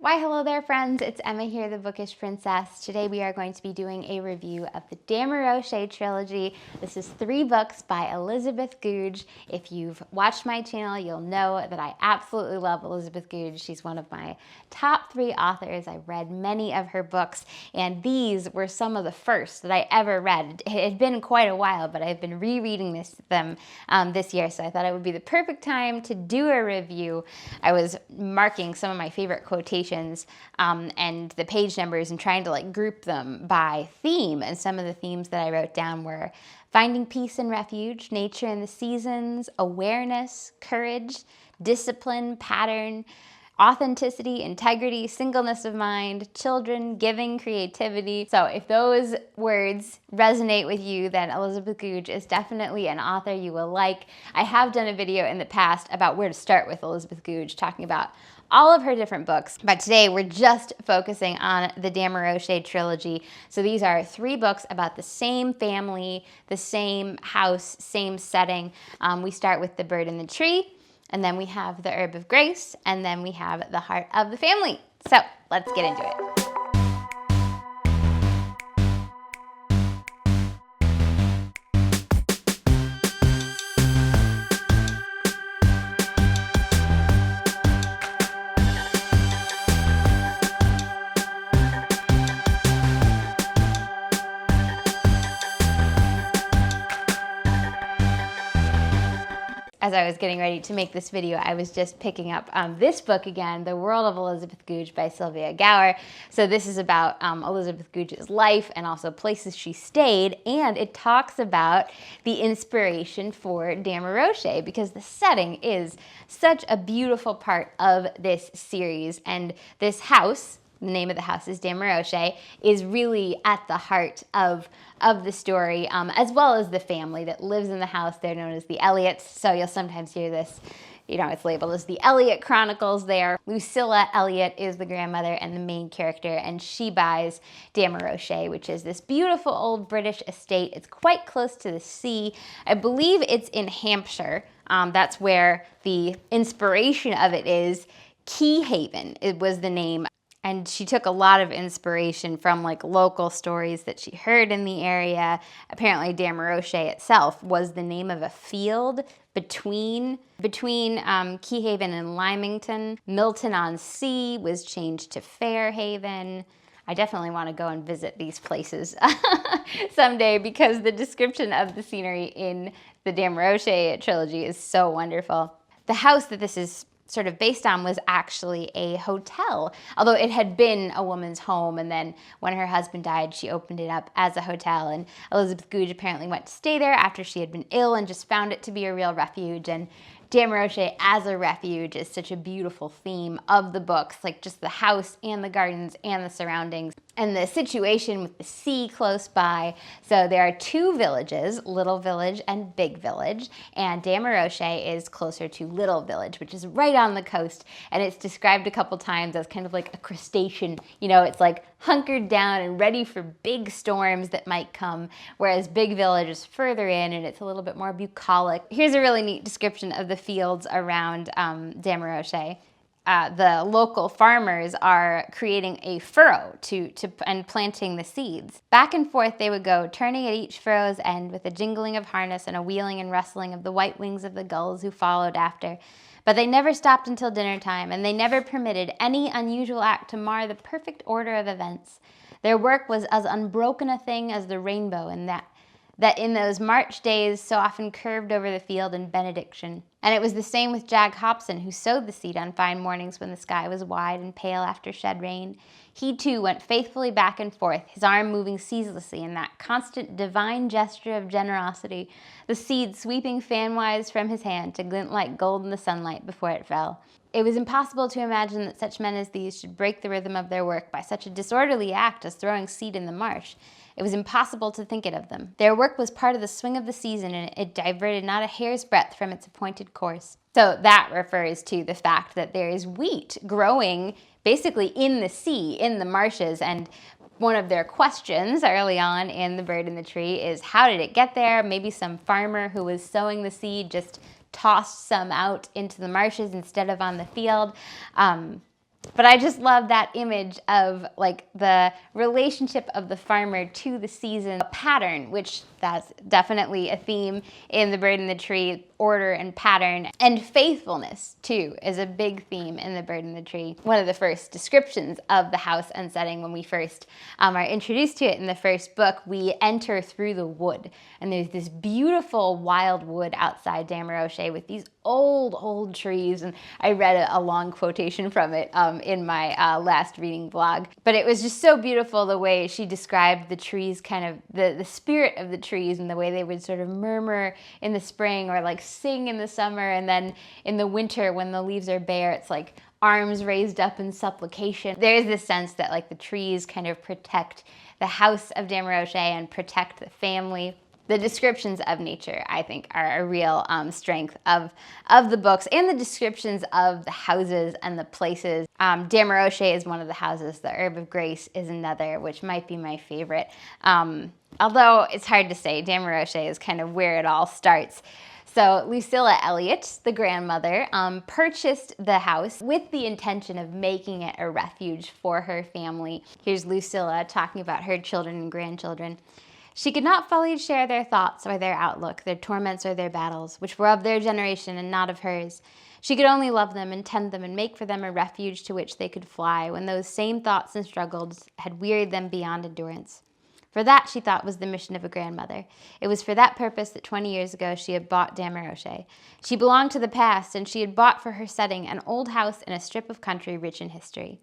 Why hello there friends, it's Emma here, the Bookish Princess. Today we are going to be doing a review of the Dameroshay Trilogy. This is 3 books by Elizabeth Goudge. If you've watched my channel, you'll know that I absolutely love Elizabeth Goudge. She's one of my top 3 authors. I read many of her books, and these were some of the first that I ever read. It had been quite a while, but I've been rereading them this year, so I thought it would be the perfect time to do a review. I was marking some of my favorite quotations and the page numbers and trying to group them by theme. And some of the themes that I wrote down were finding peace and refuge, nature and the seasons, awareness, courage, discipline, pattern, authenticity, integrity, singleness of mind, children, giving, creativity. So if those words resonate with you, then Elizabeth Goudge is definitely an author you will like. I have done a video in the past about where to start with Elizabeth Goudge, talking about all of her different books, but today we're just focusing on the Dameroshay Trilogy. So these are 3 books about the same family, the same house, same setting. We start with The Bird in the Tree, and then we have The Herb of Grace, and then we have The Heart of the Family. So let's get into it. As I was getting ready to make this video, I was just picking up this book again, The World of Elizabeth Goudge by Sylvia Gower. So this is about Elizabeth Goudge's life and also places she stayed, and it talks about the inspiration for Dameroshay because the setting is such a beautiful part of this series, and this house, the name of the house is Dameroshay, is really at the heart of the story, as well as the family that lives in the house. They're known as the Eliots, so you'll sometimes hear this, it's labeled as the Eliot Chronicles there. Lucilla Elliot is the grandmother and the main character, and she buys Dameroshay, which is this beautiful old British estate. It's quite close to the sea. I believe it's in Hampshire. That's where the inspiration of it is. Key Haven, it was the name. And she took a lot of inspiration from local stories that she heard in the area. Apparently Dameroshay itself was the name of a field between Key Haven and Lymington. Milton on Sea was changed to Fairhaven. I definitely want to go and visit these places someday because the description of the scenery in the Dameroshay trilogy is so wonderful. The house that this is sort of based on was actually a hotel, although it had been a woman's home, and then when her husband died, she opened it up as a hotel, and Elizabeth Goudge apparently went to stay there after she had been ill and just found it to be a real refuge. And Dameroshay as a refuge is such a beautiful theme of the books, just the house and the gardens and the surroundings and the situation with the sea close by. So there are 2 villages, Little Village and Big Village, and Dameroshay is closer to Little Village, which is right on the coast, and it's described a couple times as kind of like a crustacean. It's hunkered down and ready for big storms that might come, whereas Big Village is further in and it's a little bit more bucolic. Here's a really neat description of the fields around Dameroshay. The local farmers are creating a furrow and planting the seeds. Back and forth they would go, turning at each furrow's end with a jingling of harness and a wheeling and rustling of the white wings of the gulls who followed after. But they never stopped until dinner time, and they never permitted any unusual act to mar the perfect order of events. Their work was as unbroken a thing as the rainbow, and that in those March days so often curved over the field in benediction. And it was the same with Jack Hobson, who sowed the seed on fine mornings when the sky was wide and pale after shed rain. He too went faithfully back and forth, his arm moving ceaselessly in that constant divine gesture of generosity, the seed sweeping fanwise from his hand to glint like gold in the sunlight before it fell. It was impossible to imagine that such men as these should break the rhythm of their work by such a disorderly act as throwing seed in the marsh. It was impossible to think it of them. Their work was part of the swing of the season, and it diverted not a hair's breadth from its appointed course. So that refers to the fact that there is wheat growing basically in the sea, in the marshes, and one of their questions early on in The Bird in the Tree is, how did it get there? Maybe some farmer who was sowing the seed just tossed some out into the marshes instead of on the field. But I just love that image of like the relationship of the farmer to the season, a pattern, which that's definitely a theme in The Bird and the Tree, order and pattern, and faithfulness too is a big theme in The Bird and the Tree. One of the first descriptions of the house and setting when we first are introduced to it in the first book, we enter through the wood, and there's this beautiful wild wood outside Dameroshay with these old trees, and I read a long quotation from it in my last reading blog. But it was just so beautiful the way she described the trees, kind of the spirit of the trees, and the way they would sort of murmur in the spring or like sing in the summer, and then in the winter when the leaves are bare, it's like arms raised up in supplication. There's this sense that like the trees kind of protect the house of Dameroshay and protect the family. The descriptions of nature, I think, are a real strength of the books, and the descriptions of the houses and the places. Dameroshay is one of the houses. The Herb of Grace is another, which might be my favorite. Although it's hard to say, Dameroshay is kind of where it all starts. So Lucilla Elliot, the grandmother, purchased the house with the intention of making it a refuge for her family. Here's Lucilla talking about her children and grandchildren. She could not fully share their thoughts or their outlook, their torments or their battles, which were of their generation and not of hers. She could only love them and tend them and make for them a refuge to which they could fly when those same thoughts and struggles had wearied them beyond endurance. For that, she thought, was the mission of a grandmother. It was for that purpose that 20 years ago she had bought Dameroshay. She belonged to the past, and she had bought for her setting an old house in a strip of country rich in history.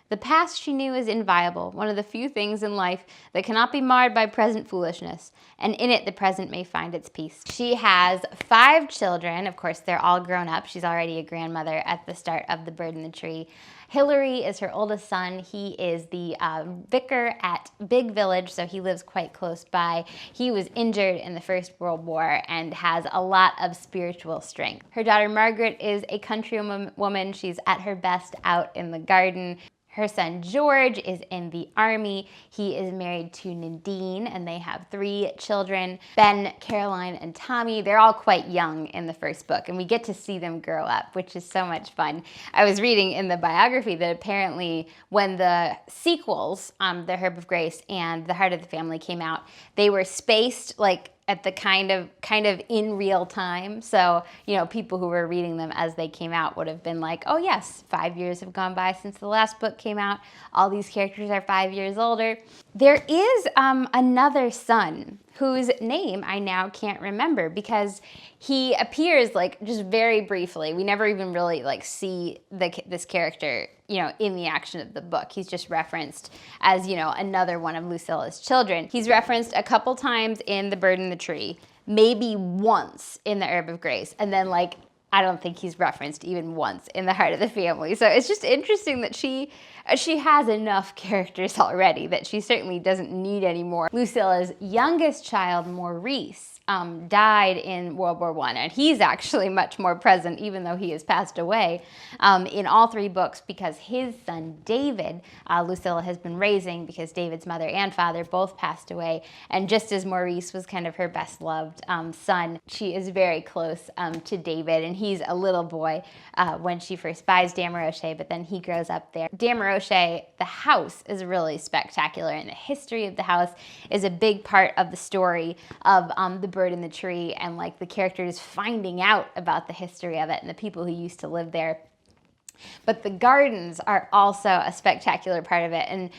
The past she knew is inviolable, one of the few things in life that cannot be marred by present foolishness, and in it the present may find its peace. She has 5 children. Of course, they're all grown up. She's already a grandmother at the start of The Bird and the Tree. Hilary is her oldest son. He is the vicar at Big Village, so he lives quite close by. He was injured in the First World War and has a lot of spiritual strength. Her daughter Margaret is a country woman. She's at her best out in the garden. Her son George is in the army. He is married to Nadine, and they have 3 children, Ben, Caroline, and Tommy. They're all quite young in the first book, and we get to see them grow up, which is so much fun. I was reading in the biography that apparently when the sequels, The Herb of Grace and The Heart of the Family came out, they were spaced like at the kind of in real time. So, you know, people who were reading them as they came out would have been like, oh yes, 5 years have gone by since the last book came out. All these characters are 5 years older. There is another son whose name I now can't remember because he appears like just very briefly. We never even really like see this character, you know, in the action of the book. He's just referenced as, you know, another one of Lucilla's children. He's referenced a couple times in The Bird and the Tree, maybe once in The Herb of Grace, and then like I don't think he's referenced even once in The Heart of the Family. So it's just interesting that she has enough characters already that she certainly doesn't need any more. Lucilla's youngest child, Maurice, died in World War I, and he's actually much more present, even though he has passed away, in all 3 books because his son David, Lucilla has been raising because David's mother and father both passed away, and just as Maurice was kind of her best loved son, she is very close to David, and he's a little boy when she first buys Dameroshay, but then he grows up there. Dameroshay, the house, is really spectacular, and the history of the house is a big part of the story of The Bird and the Tree, and like the characters finding out about the history of it and the people who used to live there. But the gardens are also a spectacular part of it, and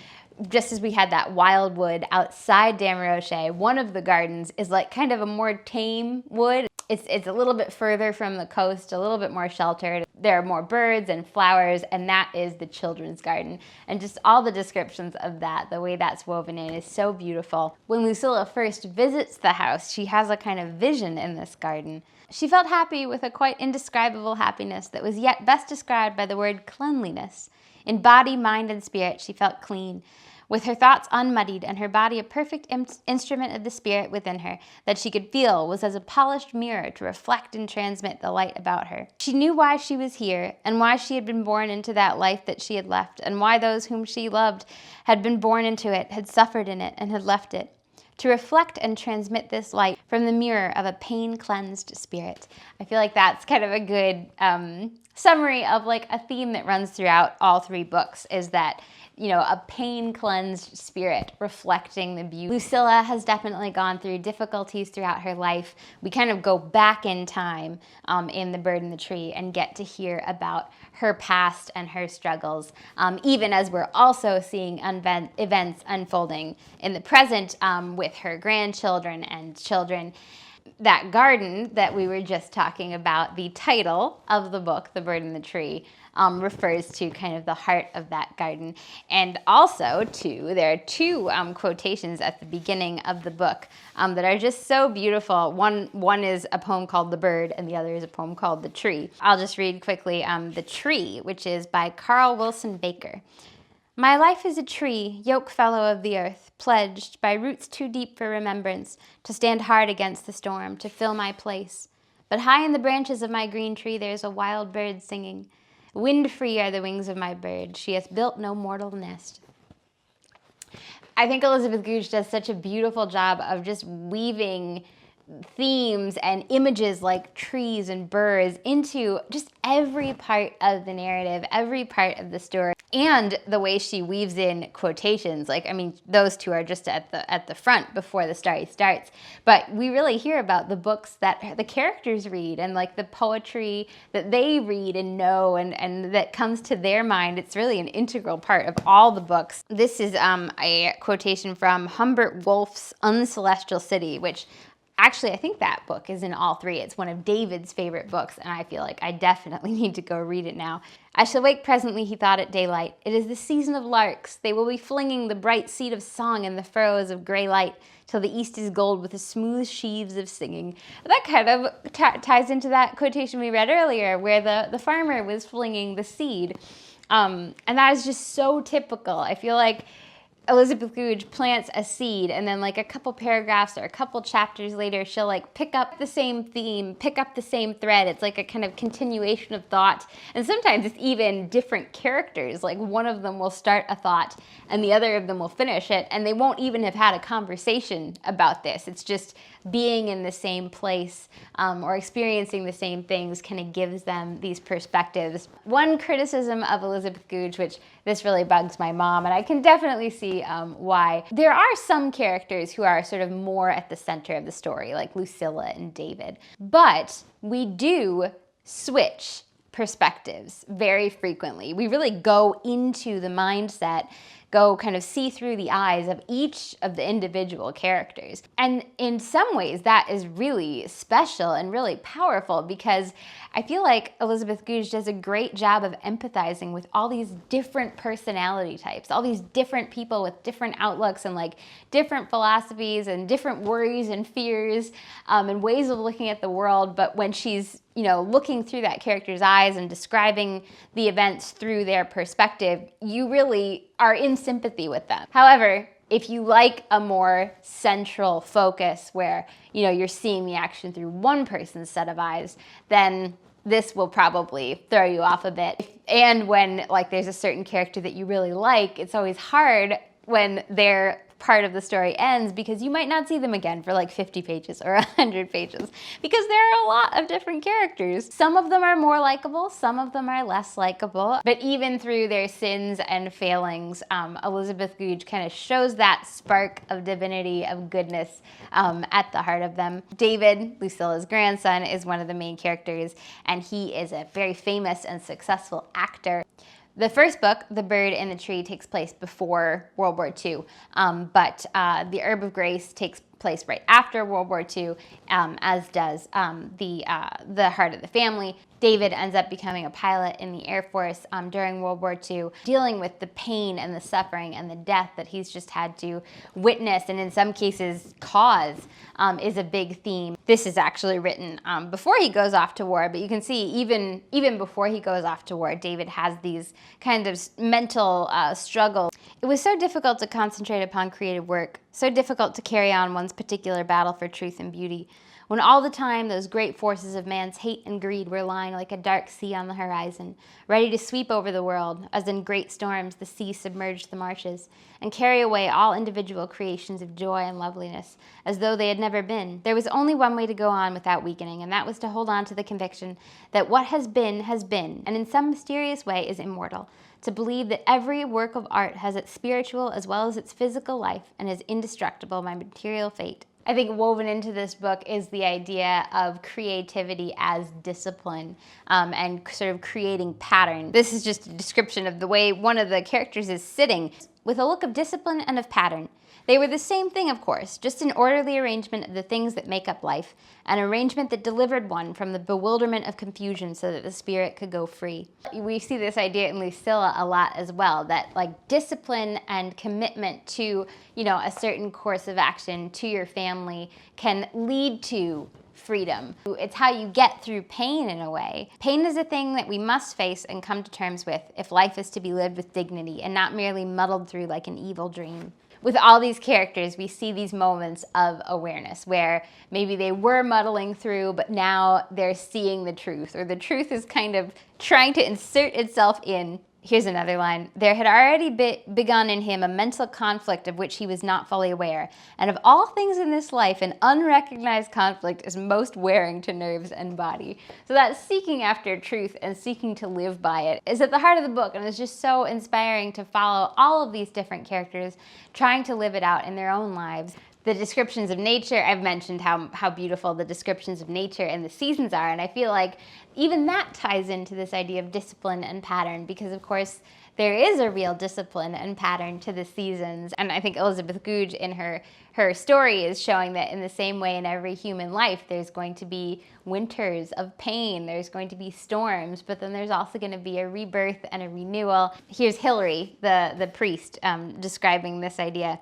just as we had that wildwood outside Dameroshay, one of the gardens is like kind of a more tame wood. It's a little bit further from the coast, a little bit more sheltered. There are more birds and flowers, and that is the children's garden. And just all the descriptions of that, the way that's woven in is so beautiful. When Lucilla first visits the house, she has a kind of vision in this garden. She felt happy with a quite indescribable happiness that was yet best described by the word cleanliness. In body, mind, and spirit, she felt clean, with her thoughts unmuddied and her body a perfect instrument of the spirit within her that she could feel was as a polished mirror to reflect and transmit the light about her. She knew why she was here and why she had been born into that life that she had left, and why those whom she loved had been born into it, had suffered in it, and had left it. To reflect and transmit this light from the mirror of a pain-cleansed spirit. I feel like that's kind of a good summary of like a theme that runs throughout all three books is that, you know, a pain-cleansed spirit reflecting the beauty. Lucilla has definitely gone through difficulties throughout her life. We kind of go back in time in The Bird and the Tree and get to hear about her past and her struggles, even as we're also seeing events unfolding in the present with her grandchildren and children. That garden that we were just talking about, the title of the book, The Bird and the Tree, refers to kind of the heart of that garden. And also, there are two quotations at the beginning of the book that are just so beautiful. One is a poem called The Bird, and the other is a poem called The Tree. I'll just read quickly The Tree, which is by Carl Wilson Baker. My life is a tree, yoke fellow of the earth, pledged by roots too deep for remembrance, to stand hard against the storm, to fill my place. But high in the branches of my green tree there's a wild bird singing. Wind-free are the wings of my bird, she hath built no mortal nest. I think Elizabeth Goudge does such a beautiful job of just weaving themes and images like trees and birds into just every part of the narrative, every part of the story. And the way she weaves in quotations, like, I mean, those two are just at the front before the story starts. But we really hear about the books that the characters read and like the poetry that they read and know and that comes to their mind. It's really an integral part of all the books. This is a quotation from Humbert Wolff's Uncelestial City, which actually, I think that book is in all three. It's one of David's favorite books, and I feel like I definitely need to go read it now. I shall wake presently, he thought at daylight. It is the season of larks. They will be flinging the bright seed of song in the furrows of grey light, till the east is gold with the smooth sheaves of singing. That kind of ties into that quotation we read earlier, where the farmer was flinging the seed. And that is just so typical. I feel like Elizabeth Goudge plants a seed, and then like a couple paragraphs or a couple chapters later, she'll like pick up the same theme, pick up the same thread. It's like a kind of continuation of thought. And sometimes it's even different characters. Like one of them will start a thought and the other of them will finish it, and they won't even have had a conversation about this. It's just being in the same place or experiencing the same things kind of gives them these perspectives. One criticism of Elizabeth Goudge, which this really bugs my mom, and I can definitely see why. There are some characters who are sort of more at the center of the story, like Lucilla and David, but we do switch perspectives very frequently. We really go into the mindset, go kind of see through the eyes of each of the individual characters. And in some ways that is really special and really powerful, because I feel like Elizabeth Goudge does a great job of empathizing with all these different personality types, all these different people with different outlooks and like different philosophies and different worries and fears and ways of looking at the world. But when she's, you know, looking through that character's eyes and describing the events through their perspective, you really are in sympathy with them. However, if you like a more central focus where, you know, you're seeing the action through one person's set of eyes, then this will probably throw you off a bit. And when like there's a certain character that you really like, it's always hard when they're part of the story ends, because you might not see them again for like 50 pages or 100 pages, because there are a lot of different characters. Some of them are more likable, some of them are less likable, but even through their sins and failings, Elizabeth Goudge kind of shows that spark of divinity, of goodness at the heart of them. David, Lucilla's grandson, is one of the main characters, and he is a very famous and successful actor. The first book, The Bird and the Tree, takes place before World War II, but The Herb of Grace takes place right after World War II, as does the Heart of the Family. David ends up becoming a pilot in the Air Force during World War II, dealing with the pain and the suffering and the death that he's just had to witness, and in some cases cause, is a big theme. This is actually written before he goes off to war, but you can see even before he goes off to war, David has these kind of mental struggles. It was so difficult to concentrate upon creative work, so difficult to carry on one's particular battle for truth and beauty. when all the time those great forces of man's hate and greed were lying like a dark sea on the horizon, ready to sweep over the world, as in great storms the sea submerged the marshes, and carry away all individual creations of joy and loveliness, as though they had never been. There was only one way to go on without weakening, and that was to hold on to the conviction that what has been, and in some mysterious way is immortal, to believe that every work of art has its spiritual as well as its physical life and is indestructible by material fate. I think woven into this book is the idea of creativity as discipline, and sort of creating pattern. This is just a description of the way one of the characters is sitting, with a look of discipline and of pattern. They were the same thing, of course, just an orderly arrangement of the things that make up life, an arrangement that delivered one from the bewilderment of confusion so that the spirit could go free. We see this idea in Lucilla a lot as well, that like discipline and commitment to, a certain course of action to your family can lead to freedom. It's how you get through pain in a way. Pain is a thing that we must face and come to terms with if life is to be lived with dignity and not merely muddled through like an evil dream. With all these characters, we see these moments of awareness where maybe they were muddling through, but now they're seeing the truth, or the truth is kind of trying to insert itself in. Here's another line. There had already begun in him a mental conflict of which he was not fully aware. And of all things in this life, an unrecognized conflict is most wearing to nerves and body. So that seeking after truth and seeking to live by it is at the heart of the book. And it's just so inspiring to follow all of these different characters trying to live it out in their own lives. The descriptions of nature, I've mentioned how beautiful the descriptions of nature and the seasons are, and I feel like even that ties into this idea of discipline and pattern, because of course there is a real discipline and pattern to the seasons. And I think Elizabeth Goudge in her story is showing that in the same way in every human life, there's going to be winters of pain, there's going to be storms, but then there's also going to be a rebirth and a renewal. Here's Hilary, the priest, describing this idea.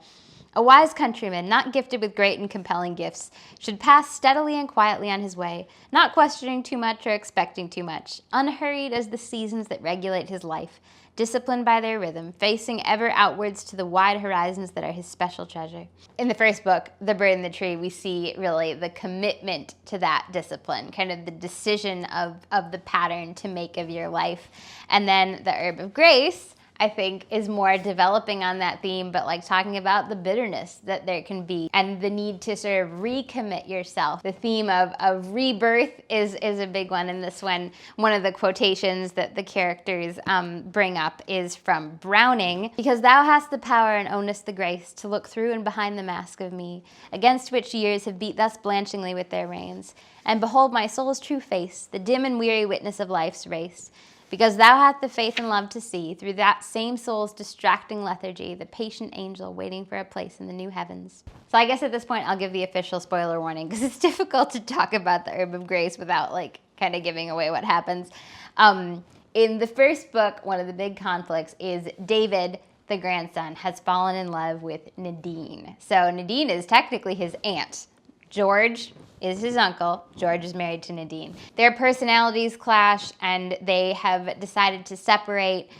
A wise countryman, not gifted with great and compelling gifts, should pass steadily and quietly on his way, not questioning too much or expecting too much, unhurried as the seasons that regulate his life, disciplined by their rhythm, facing ever outwards to the wide horizons that are his special treasure. In the first book, The Bird and the Tree, we see really the commitment to that discipline, kind of the decision of the pattern to make of your life. And then The Herb of Grace, I think, is more developing on that theme, but like talking about the bitterness that there can be and the need to sort of recommit yourself. The theme of rebirth is a big one in this one. One of the quotations that the characters bring up is from Browning, because thou hast the power and ownest the grace to look through and behind the mask of me, against which years have beat thus blanchingly with their reins, and behold my soul's true face, the dim and weary witness of life's race. Because thou hast the faith and love to see, through that same soul's distracting lethargy, the patient angel waiting for a place in the new heavens. So I guess at this point I'll give the official spoiler warning, because it's difficult to talk about the Herb of Grace without like kind of giving away what happens. In the first book, one of the big conflicts is David, the grandson, has fallen in love with Nadine. So Nadine is technically his aunt. George is his uncle. George is married to Nadine. Their personalities clash and they have decided to separate.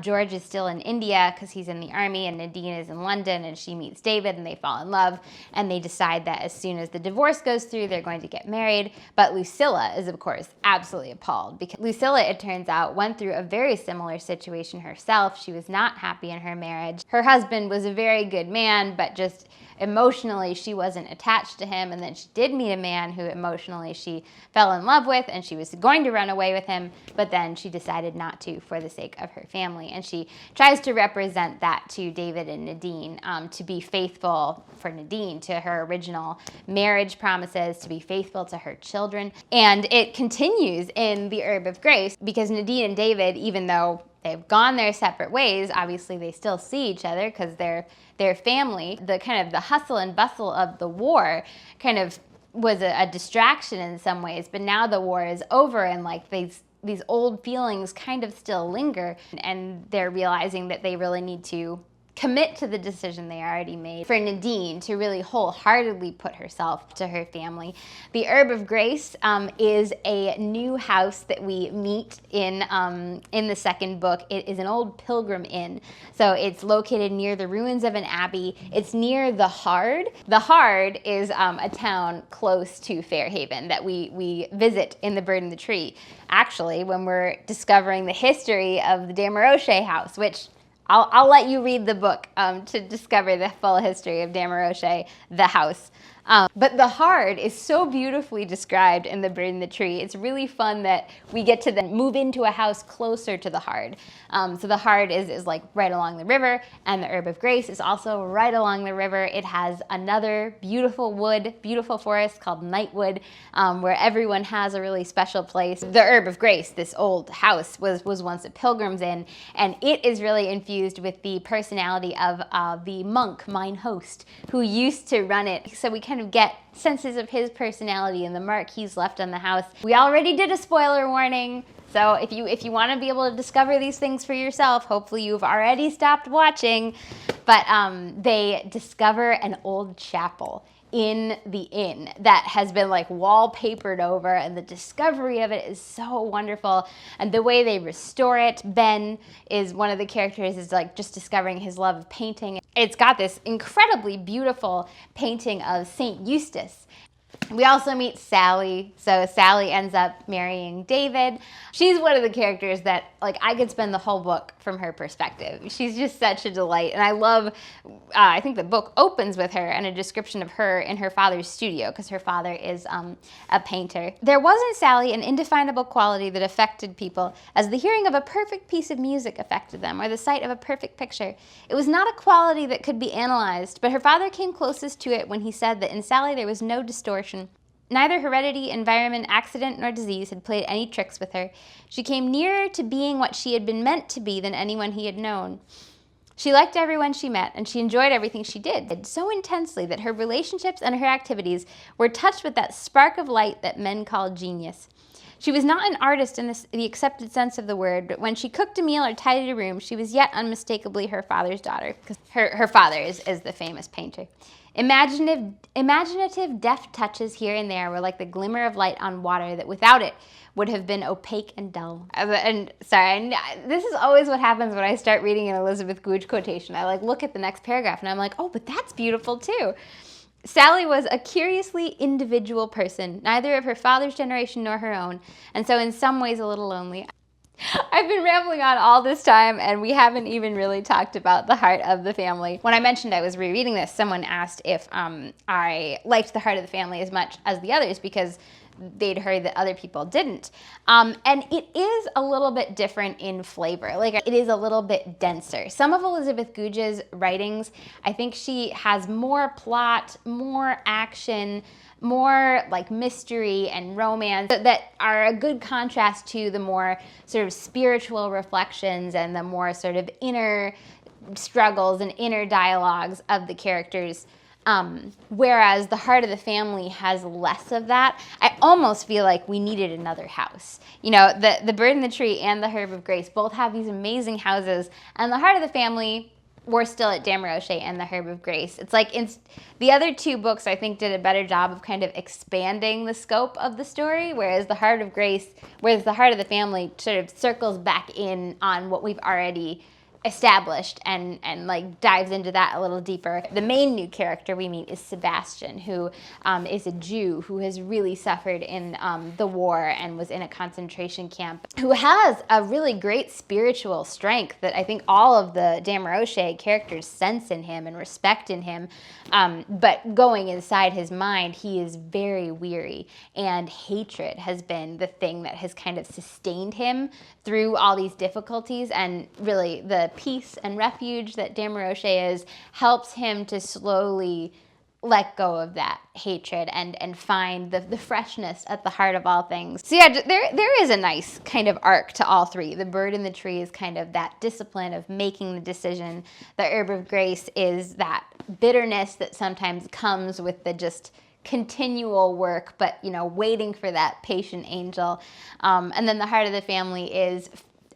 George is still in India because he's in the army, and Nadine is in London, and she meets David and they fall in love, and they decide that as soon as the divorce goes through, they're going to get married. But Lucilla is, of course, absolutely appalled, because Lucilla, it turns out, went through a very similar situation herself. She was not happy in her marriage. Her husband was a very good man, but just emotionally she wasn't attached to him, and then she did meet a man who emotionally she fell in love with, and she was going to run away with him, but then she decided not to for the sake of her family. And she tries to represent that to David and Nadine, to be faithful for Nadine to her original marriage promises, to be faithful to her children. And it continues in The Herb of Grace, because Nadine and David, even though they've gone their separate ways, obviously they still see each other because they're family. The kind of the hustle and bustle of the war kind of was a distraction in some ways, but now the war is over, and like these old feelings kind of still linger, and they're realizing that they really need to commit to the decision they already made, for Nadine to really wholeheartedly put herself to her family. The Herb of Grace is a new house that we meet in the second book. It is an old pilgrim inn. So it's located near the ruins of an abbey. It's near the Hard. The Hard is a town close to Fairhaven that we visit in The Bird and the Tree. Actually, when we're discovering the history of the Dameroshay house, which I'll let you read the book to discover the full history of Dameroshay, the house. But the Hard is so beautifully described in The Bird and the Tree. It's really fun that we get to then move into a house closer to the Hard. So the Hard is like right along the river, and the Herb of Grace is also right along the river. It has another beautiful wood, beautiful forest called Nightwood, where everyone has a really special place. The Herb of Grace, this old house, was once a pilgrim's inn, and it is really infused with the personality of the monk, mine host, who used to run it. So we kind of get senses of his personality and the mark he's left on the house. We already did a spoiler warning, so if you want to be able to discover these things for yourself, hopefully you've already stopped watching. But they discover an old chapel in the inn that has been like wallpapered over, and the discovery of it is so wonderful. And the way they restore it, Ben is one of the characters, is like just discovering his love of painting. It's got this incredibly beautiful painting of Saint Eustace. We also meet Sally. So Sally ends up marrying David. She's one of the characters that, like, I could spend the whole book from her perspective. She's just such a delight. And I love, I think the book opens with her and a description of her in her father's studio, because her father is a painter. There was in Sally an indefinable quality that affected people as the hearing of a perfect piece of music affected them, or the sight of a perfect picture. It was not a quality that could be analyzed, but her father came closest to it when he said that in Sally there was no distortion. Neither heredity, environment, accident, nor disease had played any tricks with her. She came nearer to being what she had been meant to be than anyone he had known. She liked everyone she met, and she enjoyed everything she did so intensely that her relationships and her activities were touched with that spark of light that men call genius. She was not an artist in the accepted sense of the word, but when she cooked a meal or tidied a room, she was yet unmistakably her father's daughter, because her father is the famous painter. Imaginative deft touches here and there were like the glimmer of light on water that without it would have been opaque and dull. And sorry, this is always what happens when I start reading an Elizabeth Goudge quotation. I like look at the next paragraph and I'm like, oh, but that's beautiful too. Sally was a curiously individual person, neither of her father's generation nor her own, and so in some ways a little lonely. I've been rambling on all this time, and we haven't even really talked about the Heart of the Family. When I mentioned I was rereading this, someone asked if I liked the Heart of the Family as much as the others, because they'd heard that other people didn't. And it is a little bit different in flavor. Like, it is a little bit denser. Some of Elizabeth Goudge's writings, I think she has more plot, more action, more like mystery and romance that are a good contrast to the more sort of spiritual reflections and the more sort of inner struggles and inner dialogues of the characters. Whereas The Heart of the Family has less of that. I almost feel like we needed another house. You know, the Bird and the Tree and the Herb of Grace both have these amazing houses, and The Heart of the Family, we're still at Dameroshay and the Herb of Grace. It's like the other two books, I think, did a better job of kind of expanding the scope of the story, whereas the Heart of the Family sort of circles back in on what we've already established and like dives into that a little deeper. The main new character we meet is Sebastian, who is a Jew who has really suffered in the war and was in a concentration camp, who has a really great spiritual strength that I think all of the Dameroshay characters sense in him and respect in him. But going inside his mind, he is very weary, and hatred has been the thing that has kind of sustained him through all these difficulties, and really the peace and refuge that Dameroshay is helps him to slowly let go of that hatred and find the freshness at the heart of all things. So yeah, there is a nice kind of arc to all three. The Bird and the Tree is kind of that discipline of making the decision. The Herb of Grace is that bitterness that sometimes comes with the just continual work, but, you know, waiting for that patient angel. And then The Heart of the Family is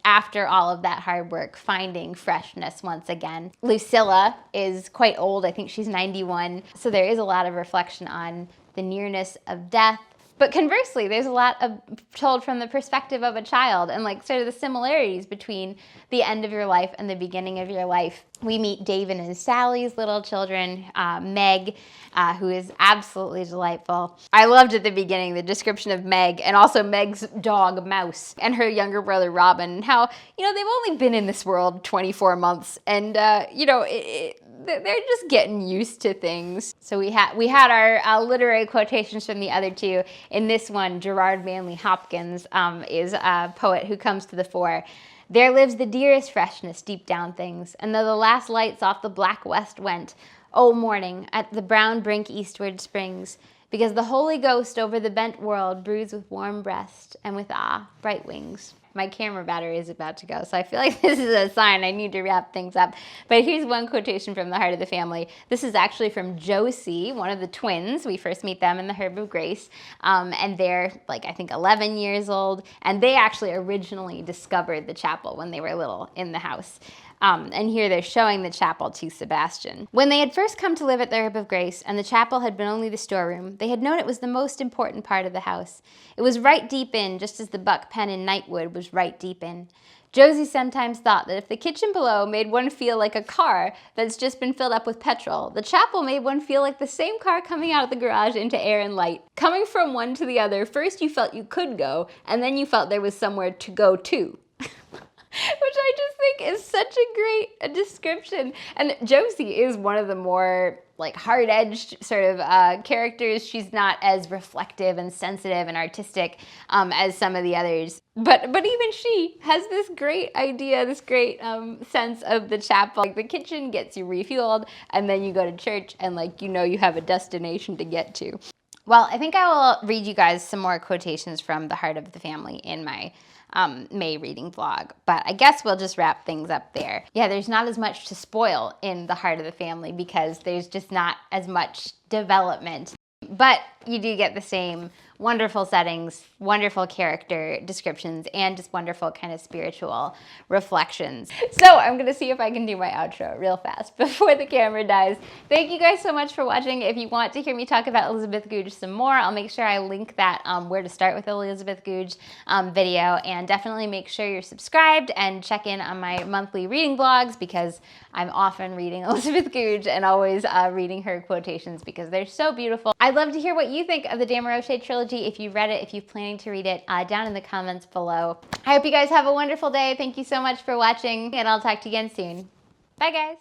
after all of that hard work, finding freshness once again. Lucilla is quite old. I think she's 91. So there is a lot of reflection on the nearness of death. But conversely, there's a lot of told from the perspective of a child and like sort of the similarities between the end of your life and the beginning of your life. We meet David and Sally's little children, Meg, who is absolutely delightful. I loved at the beginning the description of Meg and also Meg's dog, Mouse, and her younger brother, Robin, and how, you know, they've only been in this world 24 months and, you know, they're just getting used to things. So we had our literary quotations from the other two. In this one, Gerard Manley Hopkins is a poet who comes to the fore. There lives the dearest freshness deep down things, and though the last lights off the black west went, O morning, at the brown brink eastward springs, because the Holy Ghost over the bent world broods with warm breast and with bright wings. My camera battery is about to go, so I feel like this is a sign I need to wrap things up. But here's one quotation from The Heart of the Family. This is actually from Josie, one of the twins. We first meet them in The Herb of Grace, and they're like, I think 11 years old, and they actually originally discovered the chapel when they were little in the house. And here they're showing the chapel to Sebastian. When they had first come to live at the Herb of Grace, and the chapel had been only the storeroom, they had known it was the most important part of the house. It was right deep in, just as the buck pen in Nightwood was right deep in. Josie sometimes thought that if the kitchen below made one feel like a car that's just been filled up with petrol, the chapel made one feel like the same car coming out of the garage into air and light. Coming from one to the other, first you felt you could go, and then you felt there was somewhere to go to. Which I just think is such a great description. And Josie is one of the more like hard-edged sort of characters. She's not as reflective and sensitive and artistic as some of the others. But even she has this great idea, this great sense of the chapel. Like the kitchen gets you refueled, and then you go to church and like, you know, you have a destination to get to. Well, I think I will read you guys some more quotations from The Heart of the Family in my May reading vlog, but I guess we'll just wrap things up there. Yeah, there's not as much to spoil in The Heart of the Family because there's just not as much development, but you do get the same wonderful settings, wonderful character descriptions, and just wonderful kind of spiritual reflections. So I'm gonna see if I can do my outro real fast before the camera dies. Thank you guys so much for watching. If you want to hear me talk about Elizabeth Goudge some more, I'll make sure I link that Where to Start with Elizabeth Goudge video, and definitely make sure you're subscribed and check in on my monthly reading vlogs because I'm often reading Elizabeth Goudge and always reading her quotations because they're so beautiful. I'd love to hear what you think of the Dameroshay Trilogy. If you read it, if you're planning to read it, down in the comments below. I hope you guys have a wonderful day. Thank you so much for watching, and I'll talk to you again soon. Bye, guys.